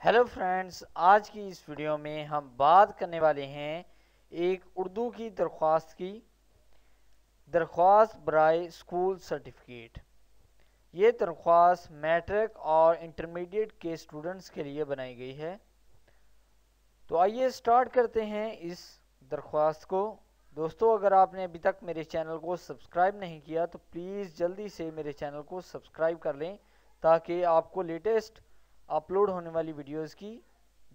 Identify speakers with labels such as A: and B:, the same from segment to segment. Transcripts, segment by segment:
A: Hello friends, آج کی اس video میں ہم بات کرنے والے ہیں ایک اردو کی درخواست برائے اسکول سرٹیفکیٹ۔ یہ درخواست میٹرک اور انٹرمیڈیٹ کے اسٹوڈنٹس کے لیے بنائی گئی ہے۔ تو آئیے سٹارٹ کرتے ہیں اس درخواست کو۔ دوستو، اگر آپ نے ابھی تک میرے چینل کو سبسکرائب نہیں کیا تو پلیز جلدی سے میرے چینل کو سبسکرائب کر لیں تاکہ آپ کو لیٹسٹ اپلوڈ ہونے والی ویڈیوز کی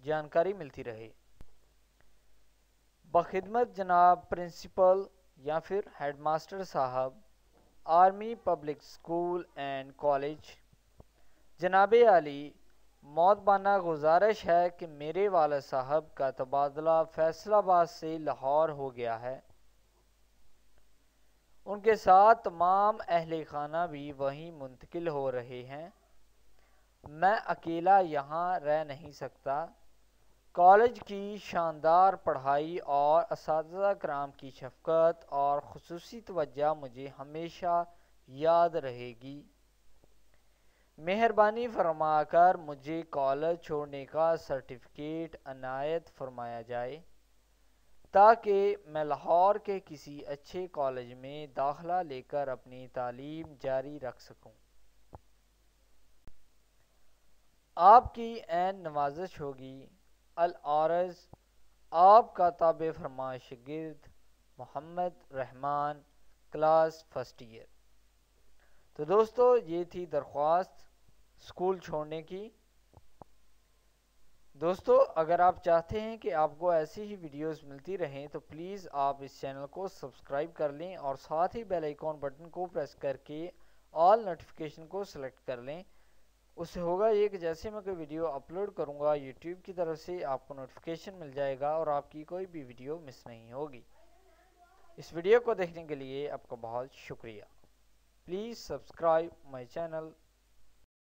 A: جانکاری ملتی رہے۔ بخدمت جناب پرنسپل یا پھر ہیڈ ماسٹر صاحب، army public school and college, جناب عالی، مؤدبانہ گزارش ہے کہ میرے والد صاحب کا تبادلہ فیصل آباد سے لاہور ہو گیا ہے۔ ان کے ساتھ تمام اہل خانہ بھی وہیں منتقل ہو رہے ہیں۔ میں اکیلا یہاں رہ نہیں سکتا۔ کالج کی شاندار پڑھائی اور اساتذہ کرام کی شفقت اور خصوصی توجہ مجھے ہمیشہ یاد رہے گی۔ مہربانی فرما کر مجھے کالج چھوڑنے کا سرٹیفکیٹ عنایت فرمایا جائے تاکہ میں لاہور کے کسی اچھے کالج میں داخلہ لے کر اپنی تعلیم جاری رکھ سکوں۔ آپ کی عین نوازش ہوگی۔ العارض، آپ کا تابع فرما شاگرد محمد رحمان، کلاس فرسٹ ایئر۔ تو دوستو، یہ تھی درخواست اسکول چھوڑنے کی۔ دوستو، اگر آپ چاہتے ہیں کہ آپ کو ایسی ہی ویڈیوز ملتی رہیں تو پلیز آپ اس چینل کو سبسکرائب کر لیں اور ساتھ ہی بیل آئیکن بٹن کو پریس کر کے آل نوٹیفیکیشن کو سلیکٹ کر لیں۔ اس سے ہوگا یہ کہ جیسے میں کوئی ویڈیو اپلوڈ کروں گا یوٹیوب کی طرف سے آپ کو نوٹیفیکیشن مل جائے گا اور آپ کی کوئی بھی ویڈیو مس نہیں ہوگی۔ اس ویڈیو کو دیکھنے کے لیے آپ کا بہت شکریہ۔ Please subscribe my channel.